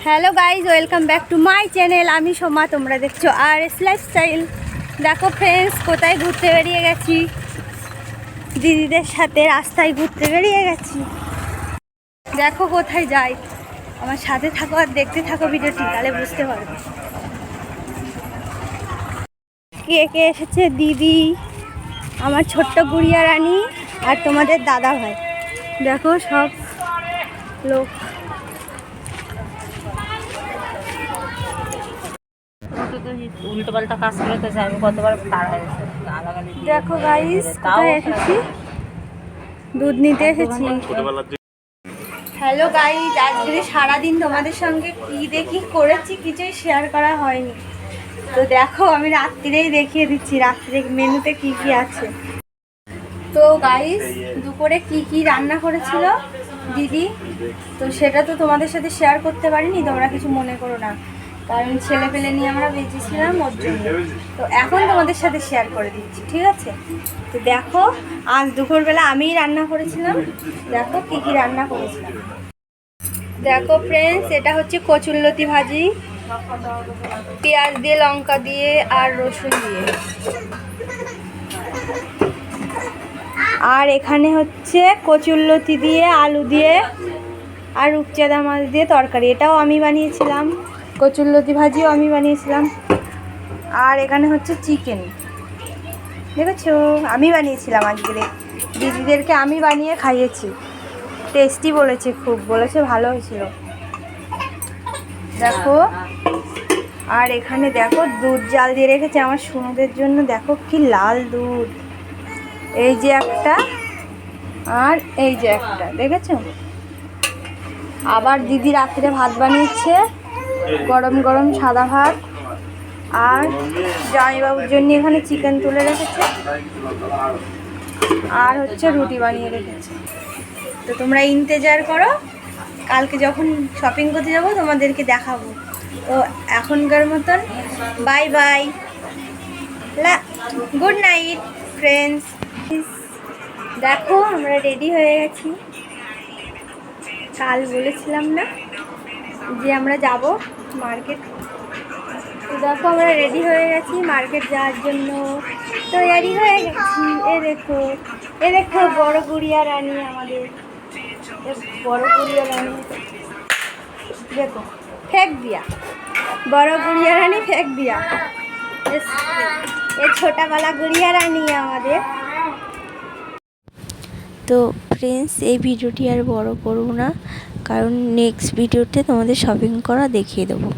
Hello guys, welcome back to my channel. আমি সোমা, তোমরা দেখছো আর এস লাইফস্টাইল। দেখো ফ্রেন্ডস, কোথায় ঘুরতে বেরিয়ে গেছি, দিদিদের সাথে রাস্তায় ঘুরতে বেরিয়ে গেছি। দেখো কোথায় যাই, আমার সাথে থাকো আর দেখতে থাকো ভিডিওটি, তাহলে বুঝতে পারবে। কে কে এসেছে, দিদি, আমার ছোট্ট গুড়িয়া রানী আর তোমাদের দাদা ভাই। দেখো সব লোক। উল্টো পাল্টা কাজ করে তো আমি কতবার দেখো গাইস, কোথায় এসেছি, দুধ নিতে এসেছি। হ্যালো গাইস, আজকে সারাদিন তোমাদের সঙ্গে কি দেখি করেছি কিছুই শেয়ার করা হয়নি, তো দেখো আমি রাত্রিরেই দেখিয়ে দিচ্ছি রাত্রে মেনুতে কি কি আছে। তো গাইস, দুপুরে কি কি রান্না করেছিল দিদি, তো সেটা তো তোমাদের সাথে শেয়ার করতে পারিনি, তোমরা কিছু মনে করো না, কারণ ছেলে পেলে নিয়ে আমরা বেঁচেছিলাম ওর জন্য। তো এখন তোমাদের সাথে শেয়ার করে দিচ্ছি, ঠিক আছে? তো দেখো, আজ দুপুরবেলা আমিই রান্না করেছিলাম। দেখো কি কি রান্না করেছিলাম। দেখো ফ্রেন্ডস, এটা হচ্ছে কচুরলতি ভাজি, পেঁয়াজ দিয়ে, লঙ্কা দিয়ে আর রসুন দিয়ে। আর এখানে হচ্ছে কচুরলতি দিয়ে, আলু দিয়ে আর রূপচাঁদা মাছ দিয়ে তরকারি, এটাও আমি বানিয়েছিলাম। কচুরলতি ভাজিও আমি বানিয়েছিলাম। আর এখানে হচ্ছে চিকেন, দেখেছো আমি বানিয়েছিলাম আজকে, দিদিদেরকে আমি বানিয়ে খাইয়েছি, টেস্টি বলেছে, খুব বলেছে, ভালো হয়েছিল। দেখো, আর এখানে দেখো দুধ জাল দিয়ে রেখেছে আমার সোনাদের জন্য। দেখো কি লাল দুধ, এই যে একটা আর এই যে একটা, দেখেছো? আবার দিদি রাত্রে ভাত বানিয়েছে, গরম গরম সাদা ভাত, আর জামাইবাবুর জন্য এখানে চিকেন তুলে রেখেছে, আর হচ্ছে রুটি বানিয়ে রেখেছে। তো তোমরা ইন্তেজার করো, কালকে যখন শপিং করতে যাবো তোমাদেরকে দেখাবো। তো এখনকার মতন bye bye, good night friends. দেখো আমরা রেডি হয়ে গেছি, কাল বলেছিলাম না যে আমরা যাব মার্কেট। তো দেখো আমরা রেডি হয়ে গেছি মার্কেট যাওয়ার জন্য, তৈরি হয়ে গেছি। এ দেখো বড় গুড়িয়া রানী, আমাদের বড় গুড়িয়া রানী, দেখো ফেক দিয়া, বড় গুড়িয়া রানী ফেক দিয়া, এ ছোটাবেলা গুড়িয়া রানী আমাদের। তো ফ্রেন্ডস, এই ভিডিওটি আর বড় করব না, কারণ নেক্সট ভিডিওতে তোমাদের শপিং করা দেখিয়ে দেবো।